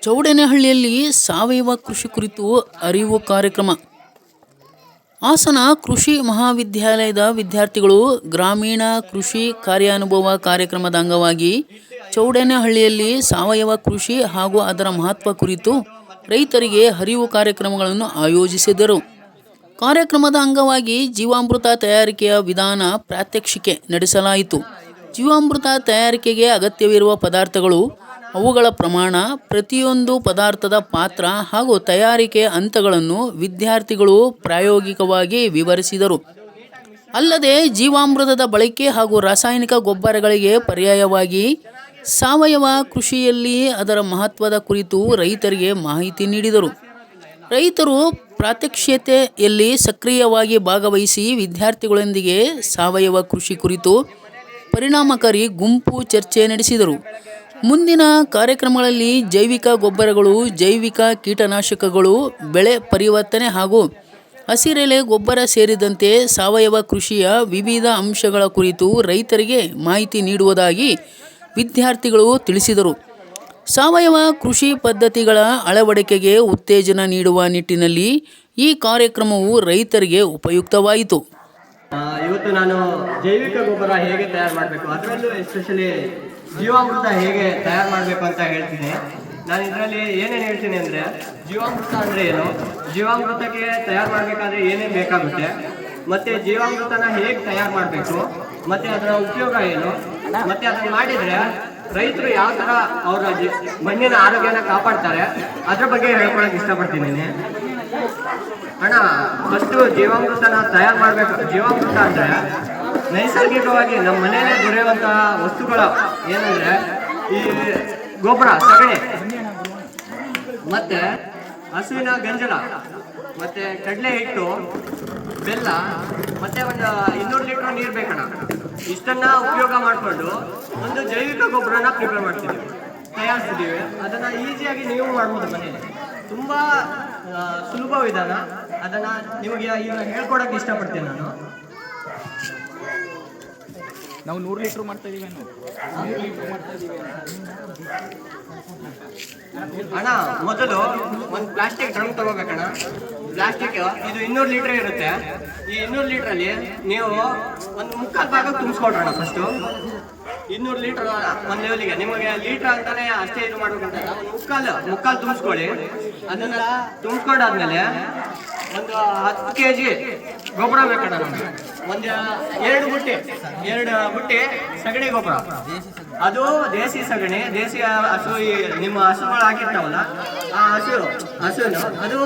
ಚೌಡೇನಹಳ್ಳಿಯಲ್ಲಿ ಸಾವಯವ ಕೃಷಿ ಕುರಿತು ಅರಿವು ಕಾರ್ಯಕ್ರಮ. ಹಾಸನ ಕೃಷಿ ಮಹಾವಿದ್ಯಾಲಯದ ವಿದ್ಯಾರ್ಥಿಗಳು ಗ್ರಾಮೀಣ ಕೃಷಿ ಕಾರ್ಯಾನುಭವ ಕಾರ್ಯಕ್ರಮದ ಅಂಗವಾಗಿ ಚೌಡೇನಹಳ್ಳಿಯಲ್ಲಿ ಸಾವಯವ ಕೃಷಿ ಹಾಗೂ ಅದರ ಮಹತ್ವ ಕುರಿತು ರೈತರಿಗೆ ಅರಿವು ಕಾರ್ಯಕ್ರಮಗಳನ್ನು ಆಯೋಜಿಸಿದರು. ಕಾರ್ಯಕ್ರಮದ ಅಂಗವಾಗಿ ಜೀವಾಮೃತ ತಯಾರಿಕೆಯ ವಿಧಾನ ಪ್ರಾತ್ಯಕ್ಷಿಕೆ ನಡೆಸಲಾಯಿತು. ಜೀವಾಮೃತ ತಯಾರಿಕೆಗೆ ಅಗತ್ಯವಿರುವ ಪದಾರ್ಥಗಳು, ಅವುಗಳ ಪ್ರಮಾಣ, ಪ್ರತಿಯೊಂದು ಪದಾರ್ಥದ ಪಾತ್ರ ಹಾಗೂ ತಯಾರಿಕೆ ಹಂತಗಳನ್ನು ವಿದ್ಯಾರ್ಥಿಗಳು ಪ್ರಾಯೋಗಿಕವಾಗಿ ವಿವರಿಸಿದರು. ಅಲ್ಲದೆ ಜೀವಾಮೃತದ ಬಳಕೆ ಹಾಗೂ ರಾಸಾಯನಿಕ ಗೊಬ್ಬರಗಳಿಗೆ ಪರ್ಯಾಯವಾಗಿ ಸಾವಯವ ಕೃಷಿಯಲ್ಲಿ ಅದರ ಮಹತ್ವದ ಕುರಿತು ರೈತರಿಗೆ ಮಾಹಿತಿ ನೀಡಿದರು. ರೈತರು ಪ್ರಾತ್ಯಕ್ಷಿತೆಯಲ್ಲಿ ಸಕ್ರಿಯವಾಗಿ ಭಾಗವಹಿಸಿ ವಿದ್ಯಾರ್ಥಿಗಳೊಂದಿಗೆ ಸಾವಯವ ಕೃಷಿ ಕುರಿತು ಪರಿಣಾಮಕಾರಿ ಗುಂಪು ಚರ್ಚೆ ನಡೆಸಿದರು. ಮುಂದಿನ ಕಾರ್ಯಕ್ರಮಗಳಲ್ಲಿ ಜೈವಿಕ ಗೊಬ್ಬರಗಳು, ಜೈವಿಕ ಕೀಟನಾಶಕಗಳು, ಬೆಳೆ ಪರಿವರ್ತನೆ ಹಾಗೂ ಹಸಿರೆಲೆ ಗೊಬ್ಬರ ಸೇರಿದಂತೆ ಸಾವಯವ ಕೃಷಿಯ ವಿವಿಧ ಅಂಶಗಳ ಕುರಿತು ರೈತರಿಗೆ ಮಾಹಿತಿ ನೀಡುವುದಾಗಿ ವಿದ್ಯಾರ್ಥಿಗಳು ತಿಳಿಸಿದರು. ಸಾವಯವ ಕೃಷಿ ಪದ್ಧತಿಗಳ ಅಳವಡಿಕೆಗೆ ಉತ್ತೇಜನ ನೀಡುವ ನಿಟ್ಟಿನಲ್ಲಿ ಈ ಕಾರ್ಯಕ್ರಮವು ರೈತರಿಗೆ ಉಪಯುಕ್ತವಾಯಿತು. ಇವತ್ತು ನಾನು ಜೈವಿಕ ಗೊಬ್ಬರ ಹೇಗೆ ತಯಾರು ಮಾಡಬೇಕು, ಅದರಲ್ಲೂ ಎಸ್ಪೆಷಲಿ ಜೀವಾಮೃತ ಹೇಗೆ ತಯಾರು ಮಾಡಬೇಕು ಅಂತ ಹೇಳ್ತೀನಿ. ನಾನು ಇದರಲ್ಲಿ ಏನೇನು ಹೇಳ್ತೀನಿ ಅಂದರೆ, ಜೀವಾಮೃತ ಅಂದರೆ ಏನು, ಜೀವಾಮೃತಕ್ಕೆ ತಯಾರು ಮಾಡಬೇಕಾದ್ರೆ ಏನೇನು ಬೇಕಾಗುತ್ತೆ, ಮತ್ತು ಜೀವಾಮೃತನ ಹೇಗೆ ತಯಾರು ಮಾಡಬೇಕು, ಮತ್ತು ಅದರ ಉಪಯೋಗ ಏನು, ಮತ್ತು ಅದನ್ನು ಮಾಡಿದರೆ ರೈತರು ಯಾವ ಥರ ಅವರ ಮಣ್ಣಿನ ಆರೋಗ್ಯನ ಕಾಪಾಡ್ತಾರೆ, ಅದ್ರ ಬಗ್ಗೆ ಹೇಳ್ಕೊಳಕ್ಕೆ ಇಷ್ಟಪಡ್ತೀನಿ. ಅಣ್ಣ, ಫಸ್ಟು ಜೀವಾಮೃತನ ತಯಾರು ಮಾಡಬೇಕು. ಜೀವಾಮೃತ ಅಂದರೆ ನೈಸರ್ಗಿಕವಾಗಿ ನಮ್ಮ ಮನೆಯಲ್ಲೇ ದೊರೆಯುವಂತಹ ವಸ್ತುಗಳು ಏನಂದರೆ ಈ ಗೊಬ್ಬರ, ಸಗಣಿ, ಮತ್ತೆ ಹಸುವಿನ ಗಂಜಲ, ಮತ್ತೆ ಕಡಲೆ ಹಿಟ್ಟು, ಬೆಲ್ಲ, ಮತ್ತೆ ಒಂದು 200 ಲೀಟರ್ ನೀರು ಬೇಕಣ್ಣ. ಇಷ್ಟನ್ನ ಉಪಯೋಗ ಮಾಡಿಕೊಂಡು ಒಂದು ಜೈವಿಕ ಗೊಬ್ಬರನ ಪ್ರಿಪೇರ್ ಮಾಡ್ತೀವಿ, ತಯಾರಿಸ್ತಿದ್ದೀವಿ. ಅದನ್ನು ಈಸಿಯಾಗಿ ನೀವು ಮಾಡ್ಬೋದು ಮನೆಯಲ್ಲಿ. ತುಂಬ ಸುಲಭ ವಿಧಾನ. ಅದನ್ನು ನಿಮಗೆ ಈಗ ಹೇಳ್ಕೊಡಕ್ಕೆ ಇಷ್ಟಪಡ್ತೀನಿ ನಾನು. ನಾವು 100 ಲೀಟ್ರ್ ಮಾಡ್ತಾ ಇದೀವಿ. ಅಣ್ಣ, ಮೊದಲು ಒಂದು ಪ್ಲಾಸ್ಟಿಕ್ ಡ್ರಮ್ ತಗೋಬೇಕಣ್ಣ. ಪ್ಲಾಸ್ಟಿಕ್ ಇದು 200 ಲೀಟರ್ ಇರುತ್ತೆ. ಈ 200 ಲೀಟ್ರಲ್ಲಿ ನೀವು ಒಂದು 3/4 ಭಾಗ ತುಂಬಿಸ್ಕೊಡ್ರಣ. ಫಸ್ಟು 200 ಲೀಟರ್ ಒಂದು ಲೆವೆಲಿಗೆ, ನಿಮಗೆ ಲೀಟರ್ ಅಂತಾನೆ ಅಷ್ಟೇ ಇದು ಮಾಡ್ಬೇಕಂತ ಒಂದು ಮುಕ್ಕಾಲು ತುಂಬಿಸ್ಕೊಳ್ಳಿ. ಅದನ್ನ ತುಂಬಿಸ್ಕೊಂಡಾದ್ಮೇಲೆ ಒಂದು 10 kg ಗೊಬ್ಬರ ಬೇಕಣ್ಣ ನಮಗೆ. ಒಂದು 2 ಬುಟ್ಟಿ ಸಗಣಿ ಗೊಬ್ಬರ. ಅದು ದೇಸಿ ಸಗಣಿ, ದೇಸಿ ಹಸು, ನಿಮ್ಮ ಹಸುಗಳು ಆಗಿರ್ತಾವಲ್ಲ, ಆ ಹಸುನು ಅದು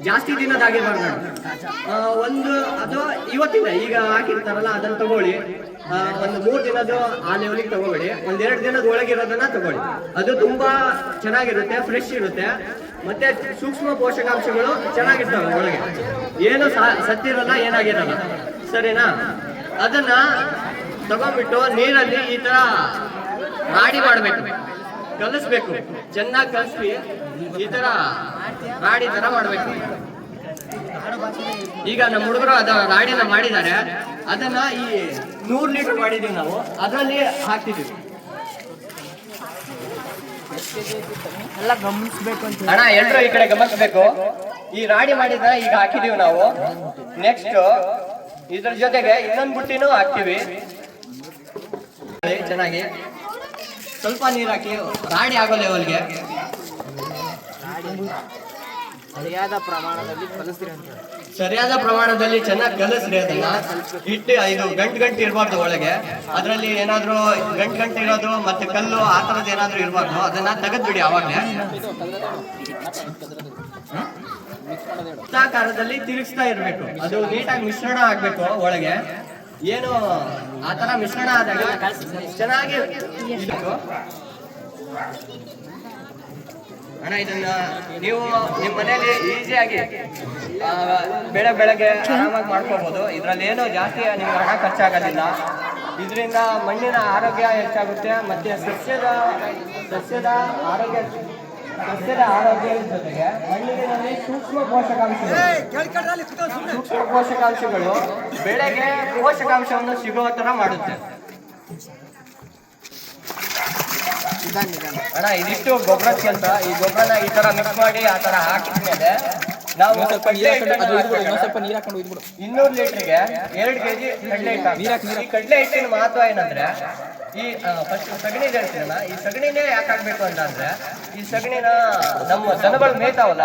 ಜಾಸ್ತಿ ದಿನದಾಗಿರ್ಬಾರ್ದು. ಅದು ಇವತ್ತಿಂದ ಈಗ ಹಾಕಿರ್ತಾರಲ್ಲ ಅದನ್ನು ತಗೊಳ್ಳಿ. ಒಂದು 3 ದಿನದ್ದು ಆ ಲೆವೆಲಿಗೆ ತಗೋಬೇಡಿ. 1-2 ದಿನದ ಒಳಗಿರೋದನ್ನ ತಗೊಳ್ಳಿ. ಅದು ತುಂಬಾ ಚೆನ್ನಾಗಿರುತ್ತೆ, ಫ್ರೆಶ್ ಇರುತ್ತೆ, ಮತ್ತೆ ಸೂಕ್ಷ್ಮ ಪೋಷಕಾಂಶಗಳು ಚೆನ್ನಾಗಿರ್ತವೆ ಒಳಗೆ, ಏನು ಸತ್ತಿರಲ್ಲ, ಏನಾಗಿರಲ್ಲ. ಸರಿನಾ? ಅದನ್ನ ತಗೊಂಡ್ಬಿಟ್ಟು ನೀರಲ್ಲಿ ಈ ತರ ರಾಡಿ ಮಾಡಬೇಕು, ಕಲಿಸ್ಬೇಕು. ಚೆನ್ನಾಗಿ ಕಲಿಸಿ ಈ ತರ ರಾಡಿ ತರ ಮಾಡಬೇಕು. ಈಗ ನಮ್ಮ ಹುಡುಗರು ಅದ ರಾಡಿನ ಮಾಡಿದ್ದಾರೆ. ಅದನ್ನ ಈ 100 ಲೀಟರ್ ಮಾಡಿದೀವಿ ನಾವು, ಅದರಲ್ಲಿ ಹಾಕ್ತಿದ್ದೀವಿ. ಎಲ್ಲ ಗಮನಿಸ್ಬೇಕು ಅಂತ ಅಣ್ಣ, ಎಲ್ಲರೂ ಈ ಕಡೆ ಗಮನಿಸ್ಬೇಕು. ಈ ರಾಡಿ ಮಾಡಿದ ಈಗ ಹಾಕಿದೀವಿ ನಾವು. ನೆಕ್ಸ್ಟ್ ಇದ್ರ ಜೊತೆಗೆ ಇನ್ನೊಂದು ಬುಟ್ಟಿನೂ ಹಾಕ್ತಿವಿ. ಚೆನ್ನಾಗಿ ಸ್ವಲ್ಪ ನೀರು ಹಾಕಿ ರಾಡಿ ಆಗೋ ಲೆವೆಲ್ಗೆ ಸರಿಯಾದ ಪ್ರಮಾಣದಲ್ಲಿ ಕಲಿಸ್ರಿ ಅಂತ. ಸರಿಯಾದ ಪ್ರಮಾಣದಲ್ಲಿ ಚೆನ್ನಾಗಿ ಕಲಿಸ್ರಿ. ಅದನ್ನ ಹಿಟ್ಟು ಇದು ಗಂಟು ಇರಬಾರ್ದು ಒಳಗೆ. ಅದರಲ್ಲಿ ಏನಾದ್ರು ಗಂಟು ಇರೋದು ಮತ್ತೆ ಕಲ್ಲು ಆ ಥರದ್ದು ಏನಾದ್ರು ಇರಬಾರ್ದು. ಅದನ್ನ ತೆಗೆದ್ಬಿಡಿ ಆವಾಗಲೇ. ವೃತ್ತಾಕಾರದಲ್ಲಿ ತಿರುಗಿಸ್ತಾ ಇರಬೇಕು. ಅದು ನೀಟಾಗಿ ಮಿಶ್ರಣ ಆಗ್ಬೇಕು ಒಳಗೆ. ಏನು ಆ ಥರ ಮಿಶ್ರಣ ಆದಾಗ ಚೆನ್ನಾಗಿ ಇರಬೇಕು. ಅಣ್ಣ, ಇದನ್ನ ನೀವು ನಿಮ್ಮ ಮನೆಯಲ್ಲಿ ಈಸಿಯಾಗಿ ಬೆಳಗ್ಗೆ ಆರಾಮಾಗಿ ಮಾಡ್ಕೋಬಹುದು. ಇದರಲ್ಲಿ ಏನೋ ಜಾಸ್ತಿ ನಿಮ್ಗೆ ಹಣ ಖರ್ಚಾಗೋದಿಲ್ಲ. ಇದರಿಂದ ಮಣ್ಣಿನ ಆರೋಗ್ಯ ಹೆಚ್ಚಾಗುತ್ತೆ, ಮತ್ತೆ ಸಸ್ಯದ ಆರೋಗ್ಯದ ಜೊತೆಗೆ ಮಣ್ಣಿನಲ್ಲಿ ಸೂಕ್ಷ್ಮ ಪೋಷಕಾಂಶಗಳು ಬೆಳೆಗೆ ಪೋಷಕಾಂಶವನ್ನು ಸಿಗುವ ಥರ ಮಾಡುತ್ತೆ. ಅಣ್ಣ ಇದಿಷ್ಟು ಗೊಬ್ಬರ ಅಂತ ಈ ಗೊಬ್ಬರನ ಈ ತರ ಮಿಕ್ಸ್ ಮಾಡಿ ಆ ತರ ಹಾಕಿದ್ಮೇಲೆ ನಾವು ಸ್ವಲ್ಪ ನೀರು ಹಾಕೊಂಡು ಸ್ವಲ್ಪ ನೀರು ಹಾಕೊಂಡು ಇದ್ಬಿಡು. 200 ಲೀಟರ್ಗೆ 2 ಕೆಜಿ ಕಡಲೆ ಹಿಟ್ಟು. ಈ ಕಡಲೆ ಹಿಟ್ಟಿನ ಮಹತ್ವ ಏನಂದ್ರೆ ಈ ಫಸ್ಟ್ ಸಗಣಿ ಹೇಳ್ತೀರಲ್ಲ, ಈ ಸಗಣಿನೇ ಯಾಕೆ ಹಾಕ್ಬೇಕು ಅಂತಂದ್ರೆ ಈ ಸಗಣಿನ ನಮ್ಮ ದನಗಳು ಮೇಯ್ತಾವಲ್ಲ,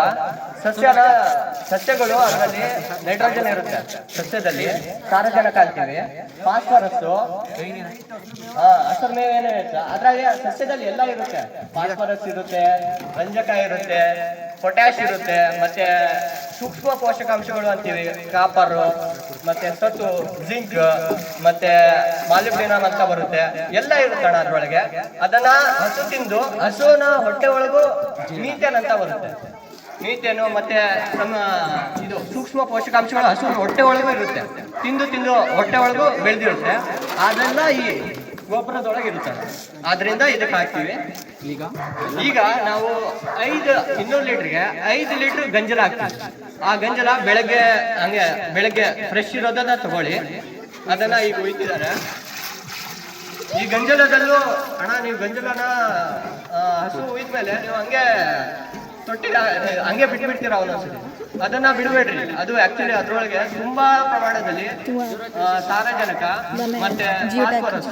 ಸಸ್ಯಗಳು ಅದರಲ್ಲಿ ನೈಟ್ರೋಜನ್ ಇರುತ್ತೆ, ಸಸ್ಯದಲ್ಲಿ ಸಾರಜನಕ ಅಂತೀವಿ, ಫಾಸ್ಫರಸ್, ಹಸಿರು ಮೇವು ಏನೋ ಇರುತ್ತೆ, ಅದ್ರಾಗೆ ಸಸ್ಯದಲ್ಲಿ ಎಲ್ಲ ಇರುತ್ತೆ. ಫಾಸ್ಫರಸ್ ಇರುತ್ತೆ, ರಂಜಕ ಇರುತ್ತೆ, ಪೊಟ್ಯಾಶ್ ಇರುತ್ತೆ, ಮತ್ತೆ ಸೂಕ್ಷ್ಮ ಪೋಷಕಾಂಶಗಳು ಅಂತೀವಿ, ಕಾಪರ್, ಮತ್ತೆ ಸತ್ತು, ಜಿಂಕ್, ಮತ್ತೆ ಮಾಲಿಬ್ಡಿನಮ್ ಅಂತ ಬರುತ್ತೆ, ಎಲ್ಲ ಇರುತ್ತೆ ಅಣ್ಣ ಅದ್ರೊಳಗೆ. ಅದನ್ನ ಹಸು ತಿಂದು ಹಸುವಿನ ಹೊಟ್ಟೆ ಒಳಗೂ ಮೀಥೇನ್ ಅಂತ ಬರುತ್ತೆ. ಮೀಥೇನು ಮತ್ತೆ ನಮ್ಮ ಇದು ಸೂಕ್ಷ್ಮ ಪೋಷಕಾಂಶಗಳು ಹಸು ಹೊಟ್ಟೆ ಒಳಗೂ ಇರುತ್ತೆ, ತಿಂದು ಹೊಟ್ಟೆ ಒಳಗೂ ಬೆಳೆದಿರುತ್ತೆ. ಅದೆಲ್ಲ ಈ ಗೊಬ್ಬರದೊಳಗೆ ಇರುತ್ತೆ. ಆದ್ರಿಂದ ಇದಕ್ಕೆ ಹಾಕ್ತೀವಿ. ಈಗ ನಾವು 200 ಲೀಟರ್ಗೆ 5 ಲೀಟರ್ ಗಂಜಲ ಹಾಕ್ತೀವಿ. ಆ ಗಂಜಲ ಬೆಳಗ್ಗೆ ಫ್ರೆಶ್ ಇರೋದನ್ನ ತಗೊಳ್ಳಿ. ಅದನ್ನ ಈಗ ಒಯ್ತಿದ್ದಾರೆ. ಈ ಗಂಜಲದಲ್ಲೂ ಅಣ್ಣ ನೀವು ಗಂಜಲನ ಹಸು ಒಯ್ದ್ಮೇಲೆ ನೀವು ಹಂಗೆ ಬಿಟ್ಬಿಡ್ತೀರಾ ಒಂದೊಂದ್ಸರಿ. ಅದನ್ನ ಬಿಡಬೇಡ್ರಿ. ಅದು ಆಕ್ಚುಲಿ ಅದ್ರೊಳಗೆ ತುಂಬಾ ಪ್ರಮಾಣದಲ್ಲಿ ಸಾರಜನಕ ಮತ್ತೆ ಫಾಸ್ಫರಸ್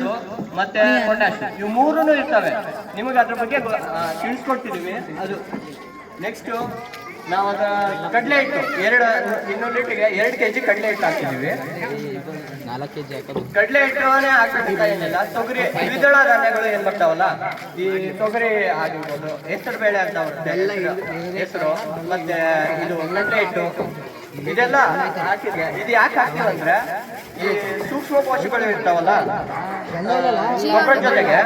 ಮತ್ತೆ ಪೊಟ್ಯಾಶ್ ಇವು 3 ಇರ್ತವೆ. ನಿಮಗೆ ಅದ್ರ ಬಗ್ಗೆ ತಿಳಿಸ್ಕೊಡ್ತಿದೀವಿ. ಅದು ನೆಕ್ಸ್ಟ್ ನಾವು ಅದ ಕಡಲೆ ಹಿಟ್ಟು 200 ಲೀಟರ್ಗೆ 2 ಕೆಜಿ ಕಡಲೆ ಹಿಟ್ಟು ಹಾಕ್ತಿದೀವಿ. 4 kg ಕಡಲೆ ಹಿಟ್ಟನೇ ಹಾಕ್ಬೇಕಿಲ್ಲ. ತೊಗರಿ ದ್ವಿದಳ ಧಾನ್ಯಗಳು ಏನ್ ಬರ್ತಾವಲ್ಲ, ಈ ತೊಗರಿ ಆಗಿರ್ಬೋದು, ಹೆಸರು ಬೇಳೆ ಅಂತ ಬರುತ್ತೆ, ಹೆಸರು ಮತ್ತೆ ಇದು ಕಡಲೆ ಹಿಟ್ಟು, ಇದೆಲ್ಲ ಹಾಕಿದ್ರೆ ಇದು ಯಾಕೆ ಹಾಕ್ತೀವಂದ್ರೆ ಈ ಸೂಕ್ಷ್ಮ ಪೋಷಕಗಳು ಇರ್ತಾವಲ್ಲ ಗೊಬ್ಬರ ಜೊತೆಗೆ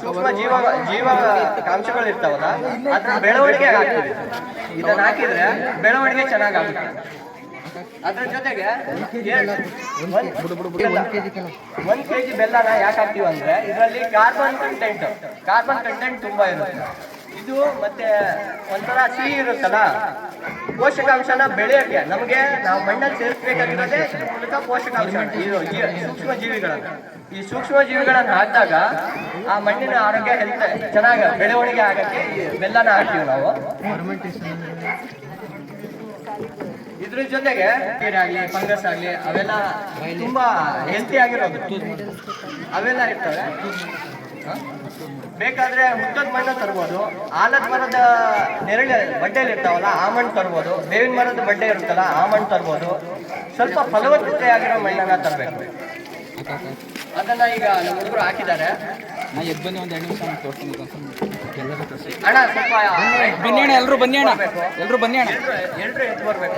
ಸೂಕ್ಷ್ಮ ಜೀವಾಂಶಗಳು ಇರ್ತಾವಲ್ಲ, ಅದ್ರ ಬೆಳವಣಿಗೆ ಹಾಕ್ತೀವಿ. ಇದನ್ನ ಹಾಕಿದ್ರೆ ಬೆಳವಣಿಗೆ ಚೆನ್ನಾಗಾಗುತ್ತೆ. ಅದ್ರ ಜೊತೆಗೆ 1 ಕೆಜಿ ಬೆಲ್ಲನ ಯಾಕೆ ಹಾಕ್ತೀವಿ ಅಂದ್ರೆ ಇದರಲ್ಲಿ ಕಾರ್ಬನ್ ಕಂಟೆಂಟ್ ತುಂಬಾ ಇರುತ್ತೆ. ಇದು ಮತ್ತೆ ಒಂಥರ ಸಿಹಿ ಇರುತ್ತಲ್ಲ, ಪೋಷಕಾಂಶನ ಬೆಳೆಯಕ್ಕೆ ನಮಗೆ ನಾವು ಮಣ್ಣಲ್ಲಿ ಸೇರಿಸಬೇಕಾಗಿರೋದೇ ಮೂಲಕ ಪೋಷಕಾಂಶ ಇದು ಸೂಕ್ಷ್ಮ ಜೀವಿಗಳನ್ನ. ಈ ಸೂಕ್ಷ್ಮ ಜೀವಿಗಳನ್ನ ಹಾಕಿದಾಗ ಆ ಮಣ್ಣಿನ ಆರೋಗ್ಯ ಚೆನ್ನಾಗಿ ಬೆಳವಣಿಗೆ ಆಗಕ್ಕೆ ಬೆಲ್ಲನ ಹಾಕ್ತೀವಿ ನಾವು. ಇದ್ರ ಜೊತೆಗೆ ಆಗ್ಲಿ ಫಂಗಸ್ ಆಗ್ಲಿ ಅವೆಲ್ಲ ತುಂಬಾ ಹೆಲ್ತಿ ಆಗಿರೋದು ಅವೆಲ್ಲ ಇರ್ತವೆ. ಬೇಕಾದ್ರೆ ಹುಟ್ಟದ ಮಣ್ಣು ತರ್ಬೋದು, ಆಲದ ಮರದ ನೆರಳು ಬಡ್ಡೆಯಲ್ಲಿ ಇರ್ತಾವಲ್ಲ ಆ ಮಣ್ಣು ತರ್ಬೋದು, ಬೇವಿನ ಮರದ ಬಡ್ಡೆ ಇರುತ್ತಲ್ಲ ಆ ಮಣ್ಣು ತರ್ಬೋದು. ಸ್ವಲ್ಪ ಫಲವತ್ತತೆ ಆಗಿರೋ ಮಣ್ಣನ್ನ ತರಬೇಕು. ಅದನ್ನ ಈಗ ನಮ್ಮ ಹುಡುಗರು ಹಾಕಿದ್ದಾರೆ. ನಾ ಎದ್ದು ಬನ್ನಿ, ಒಂದು 2 ನಿಮಿಷ ತೋರಿಸ್ತೀನಿ. ಅಣ್ಣ ಸ್ವಲ್ಪ ಬನ್ನಿ ಅಣ್ಣ, ಎಲ್ರು ಬನ್ನಿ ಅಣ್ಣ, ಎಲ್ರು ಬನ್ನಿ ಅಣ್ಣ, ಎಲ್ರು ಎದ್ದು ಬರ್ಬೇಕು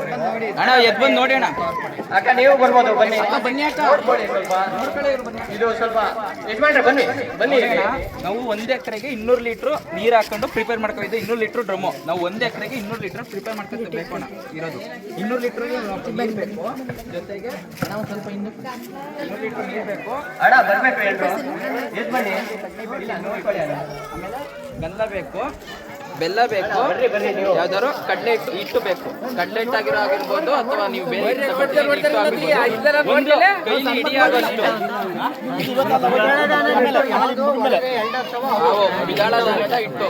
ಅಣ್ಣ ಎದ್ದು ಬಂದು ನೋಡಿ ಅಣ್ಣ. ಅಕ್ಕ ನೀವು ಬರ್ಬೋದು, ಬನ್ನಿ ಬನ್ನಿ ಅಕ್ಕ, ನೋಡ್ಕೊಳ್ಳಿ ಸ್ವಲ್ಪ. ಇದು ಸ್ವಲ್ಪ ಯಜಮಾನ್ರೆ ಬನ್ನಿ ಬನ್ನಿ. ನಾವು 1 ಎಕರೆಗೆ 200 ಲೀಟ್ರ್ ನೀರು ಹಾಕೊಂಡು ಪ್ರಿಪೇರ್ ಮಾಡ್ಕೊಂಡಿದ್ದೆ. 200 ಲೀಟ್ರ್ ಡ್ರಮ್ಮು ನಾವು 1 ಎಕರೆಗೆ 200 ಲೀಟ್ರ್ ಪ್ರಿಪೇರ್ ಮಾಡ್ಕೊಬೇಕು ಅಣ್ಣ. ಇರೋದು 200 ಲೀಟ್ರಿಗೆ ನೀರು ಬೇಕು, ಜೊತೆಗೆ ನಾವು ಸ್ವಲ್ಪ 200 ಲೀಟ್ರ್ ನೀರು ಬೇಕು ಅಣ್ಣ. ಬರ್ಬೇಕು ಎಲ್ರು ಎದ್ದು ಬನ್ನಿ. ಇಲ್ಲ ನೋಡ್ಕೊಳ್ಳಿ ಅಣ್ಣ. ಆಮೇಲೆ ಗಂಧ ಬೇಕು, ಬೆಲ್ಲ ಬೇಕು, ಬರ್ರಿ ನೀವು. ಯಾವ್ದಾದ್ರು ಕಡಲೆ ಹಿಟ್ಟು ಬೇಕು. ಕಡಲೆ ಹಿಟ್ಟಾಗಿರೋ ಆಗಿರ್ಬೋದು ಅಥವಾ ನೀವು ಬೇರೆ ಒಂದು ಕೈಲಿ ಹಿಡಿಯಾಗೋಷ್ಟು ದ್ವಿದಳ ಧಾನ್ಯದ ಹಿಟ್ಟು,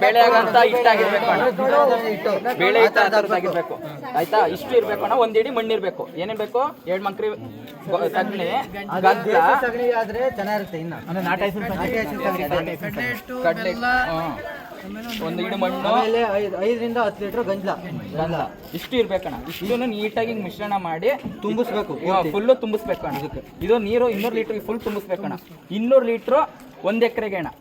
ಬೇಳೆ ಆಗಂತ ಹಿಟ್ಟಾಗಿರ್ಬೇಕು ಅಣ್ಣ. ಬೇಳೆ ಹಿಟ್ಟಾಗಿರ್ಬೇಕು ಆಯ್ತಾ. ಇಷ್ಟು ಇರ್ಬೇಕು ಅಣ್ಣ. 1 ಹಿಡಿ ಮಣ್ಣು ಇರ್ಬೇಕು. ಏನೇನ್ ಬೇಕು? 2 ಮಂಕ್ರಿ ಸಗಣಿ, ಗದ್ದ, ಆದ್ರೆ ಚೆನ್ನಾಗಿರುತ್ತೆ. ಇನ್ನು ಕಡಲೆ, 1 ಹಿಡಿ ಮಣ್ಣು, 5 ರಿಂದ 10 ಲೀಟರ್ ಗಂಜಲ ಇಷ್ಟು ಇರ್ಬೇಕಣ್ಣ. ಇಷ್ಟನ್ನು ನೀಟಾಗಿ ಮಿಶ್ರಣ ಮಾಡಿ ತುಂಬಿಸ್ಬೇಕು. ಫುಲ್ಲು ತುಂಬಿಸ್ಬೇಕು ಅಣ್ಣ. ಇದು ನೀರು 200 ಲೀಟರ್ ಫುಲ್ ತುಂಬಿಸ್ಬೇಕಣ್ಣ. 200 ಲೀಟ್ರು 1 ಎಕರೆಗೆ ಅಣ್ಣ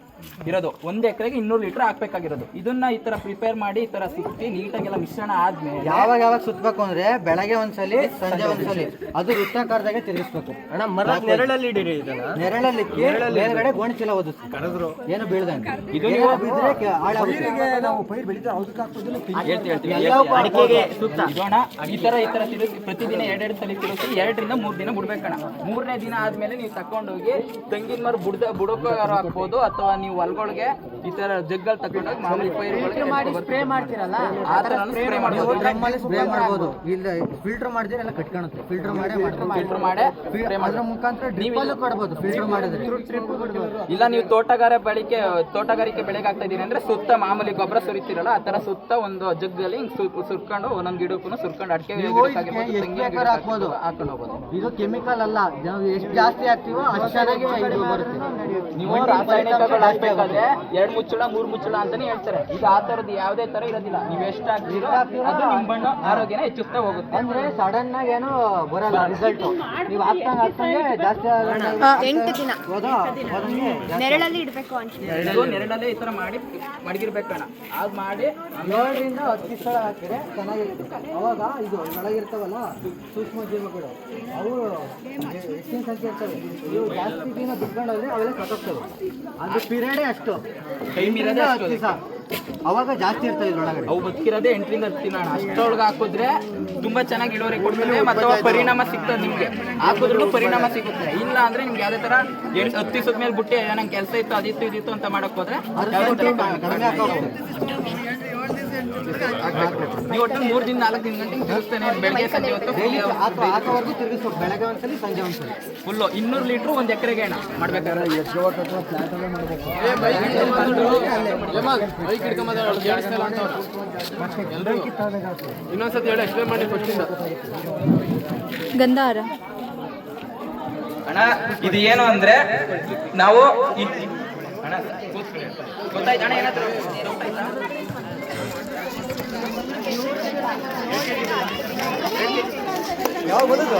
ಇರೋದು. 1 ಎಕರೆಗೆ 200 ಲೀಟರ್ ಹಾಕ್ಬೇಕಾಗಿರೋದು. ಇದನ್ನ ಈ ತರ ಪ್ರಿಪೇರ್ ಮಾಡಿ ಈ ತರ ಸುತ್ತಿ ನೀಟಾಗೆಲ್ಲ ಮಿಶ್ರಣ ಆದ್ಮೇಲೆ ಯಾವಾಗ ಸುತ್ತಬೇಕು ಅಂದ್ರೆ ಬೆಳಗ್ಗೆ ಒಂದ್ಸಲಿ, ಸಂಜೆ ಒಂದ್ಸಲಿ, ಅದು ವೃತ್ತಾಕಾರದಾಗೆ ತಿರುಗಿಸ್ಬೇಕು ಅಣ್ಣ. ಮರದ ನೆರಳಲ್ಲಿ ಇಡಿರಿ ಇದನ್ನ. ನೆರಳಲ್ಲಿ ಮೇಲ್ಗಡೆ ಗೋಣಿ ಚೀಲ ಓದಿಸಿ ಕರೆದ್ರು ಏನು ಬೀಳ್ದಂಗೆ. ಇದು ನೀವು ನಾವು ಪೈರ್ ಬೆಳಿತಾರೆ ಇದೋಣ ಈ ತರ ತಿರುಗಿ ಪ್ರತಿದಿನ 2 ಸಲ ತಿರುಗಿಸಿ 2 ರಿಂದ 3 ದಿನ ಬಿಡ್ಬೇಕಣ್ಣ. 3ನೇ ದಿನ ಆದ್ಮೇಲೆ ನೀವು ತಕೊಂಡೋಗಿ ತೆಂಗಿನ ಮರ ಬುಡಕ ಹಾಕ್ಬೋದು, ಅಥವಾ ನೀವು ನೀವು ಹೊಲ್ಗಳಿಗೆ ಈ ತರ ಜಗ್ಗಲ್ಲಿ ತಗೊಂಡೋಗಿ ಮಾಮೂಲಿ ಪೈರುಗಳಿಗೆ ಸ್ಪ್ರೇ ಮಾಡ್ತೀರಲ್ಲ ಆ ಥರ ಸ್ಪ್ರೇ ಮಾಡ್ಬೋದು. ಡ್ರಮ್ಮಲ್ಲಿ ಸ್ಪ್ರೇ ಮಾಡ್ಬೋದು. ಇಲ್ಲ ಫಿಲ್ಟರ್ ಮಾಡಿದ್ರೆ ಎಲ್ಲ ಕಟ್ಕೊಳುತ್ತೆ. ಫಿಲ್ಟರ್ ಮಾಡೇ ಫಿಲ್ಟರ್ ಮಾಡಿ ಅದ್ರ ಮುಖಾಂತರ ಡ್ರಿಪ್ಪಲ್ಲೂ ಕೊಡ್ಬೋದು. ಫಿಲ್ಟರ್ ಮಾಡಿದ್ರೆ ಇಲ್ಲ ನೀವು ತೋಟಗಾರಿಕೆ ಬೆಳೆಗೆ ಆಗ್ತಾ ಇದೀರಿ ಅಂದ್ರೆ ಸುತ್ತ ಮಾಮೂಲಿ ಗೊಬ್ಬರ ಸುರಿತೀರಲ್ಲ ಆ ತರ ಸುತ್ತ ಒಂದು ಜಗ್ಗಲ್ಲಿ ಹಿಂಗ್ ಸುರ್ಕೊಂಡು ಒಂದೊಂದು ಗಿಡಕ್ಕೂ ಸುರ್ಕೊಂಡು ಅಡಿಕೆ ಹಾಕ್ಬೋದು. ಹಾಕೊಂಡು ಹೋಗ್ಬೋದು. ಇದು ಕೆಮಿಕಲ್ ಅಲ್ಲ. ನಾವು ಎಷ್ಟು ಜಾಸ್ತಿ ಹಾಕ್ತೀವೋ ಅಷ್ಟು ಚೆನ್ನಾಗಿ ಇದು ಬರುತ್ತೆ. ನೀವು ರಾಸಾಯನಿಕಗಳು ಹಾಕ್ಬೇಕಾದ್ರೆ 2 ಮುಚ್ಚಳ 3 ಮುಚ್ಚಳ ಅಂತಾನೆ ಹೇಳ್ತಾರೆ. ಈಗ ಆ ತರದ್ದು ಯಾವುದೇ ತರ ಇರೋದಿಲ್ಲ. ನೀವು ಎಷ್ಟು ಹಾಕ್ತೀರೋ ಅದು ನಿಮ್ಮ ಮಣ್ಣು ಆರೋಗ್ಯನ ಹೆಚ್ಚಿಸ್ತಾ ಹೋಗುತ್ತೆ. ಅಂದ್ರೆ ಸಡನ್ ಆಗಿ ಏನೋ ಬರಲ್ಲ ರಿಸಲ್ಟ್. ನೀವು ಹಾಕ್ತಂಗೆ ಜಾಸ್ತಿ 8 ದಿನ ನೆರಳಲ್ಲಿ ಇಡಬೇಕು ಅಂತ ನೆರಳಲ್ಲೇ ಈ ತರ ಮಾಡಿ ಮಡಗಿರ್ಬೇಕಣ್ಣ. ಅದು ಮಾಡಿ 7ರಿಂದ 10 ಸ್ಥಳ ಹಾಕಿದ್ರೆ ಚೆನ್ನಾಗಿರುತ್ತೆ. ಅವಾಗ ಇದು ಒಳಗಿರ್ತಾವಲ್ಲ ಸೂಕ್ಷ್ಮ ಜೀವಿಗಳು ಅವು ಹೆಚ್ಚಿನ ಸಂಖ್ಯೆ ಇರ್ತವೆ. ಇವು ಜಾಸ್ತಿ ದಿನ ಬಿಟ್ಕೊಂಡೋದ್ರೆ ಅವೆಲ್ಲ ಸತ್ತೋಗ್ತವೆ. ಅದು ಪಿರಿಯಡೇ ಅಷ್ಟು ಟೈಮ್ ಇರೋದೇ 10 ದಿವಸ. ಅವಾಗ ಜಾಸ್ತಿ ಇರ್ತವೆ ಇದ್ರೊಳಗಡೆ. ಅವು ಬದುಕಿರೋದೇ 8ರಿಂದ 10 ದಿನ. ಅಷ್ಟರೊಳಗೆ ಹಾಕಿದ್ರೆ ತುಂಬಾ ಚೆನ್ನಾಗಿ ಇಳುವರಿ ಕೊಡ್ತದೆ ಮತ್ತು ಪರಿಣಾಮ ಸಿಗ್ತದೆ. ನಿಮ್ಗೆ ಹಾಕಿದ್ರು ಪರಿಣಾಮ ಸಿಗುತ್ತೆ. ಇಲ್ಲ ಅಂದ್ರೆ ನಿಮ್ಗೆ ಯಾವುದೇ ತರ 10 ದಿವಸದ ಮೇಲೆ ಬಿಟ್ಟು ನಂಗೆ ಕೆಲಸ ಇತ್ತು ಅದಿತ್ತು ಇದಿತ್ತು ಅಂತ ಮಾಡಕ್ ಹೋದ್ರೆ ಕಡಿಮೆ ಹಾಕೋದು. ನೀವು ಒಟ್ಟು 3 ದಿನ 4 ದಿನ ಗಂಟೆ ತಿರುಗಿಸ್ತಾನೆ ಬೆಳಗ್ಗೆ ಸಂಜೆ ಹೊತ್ತು ಹಾಕೋವರೆಗೂ ತಿರುಗಿಸ್ಬೇಕು. ಬೆಳಗ್ಗೆ ಒಂದ್ಸಲಿ ಸಂಜೆ ಒಂದ್ಸಲಿ ಫುಲ್ಲು 200 ಲೀಟ್ರು ಒಂದು ಎಕರೆಗೆ ಅಣ್ಣ ಮಾಡ್ಬೇಕಾದ್ರೆ. ಇನ್ನೊಂದ್ಸತಿ ಹೇಳಿ ಎಕ್ಸ್ಪ್ಲೇನ್ ಮಾಡಿ ಕೊಟ್ಟಿದ್ದ ಗಂಧಾರ ಅಣ್ಣ. ಇದು ಏನು ಅಂದ್ರೆ ನಾವು ಅಣ್ಣ ಗೊತ್ತಾಯ್ತು ಅಣ್ಣ ಏನಾದ್ರು ಯಾವ ಬರೋದು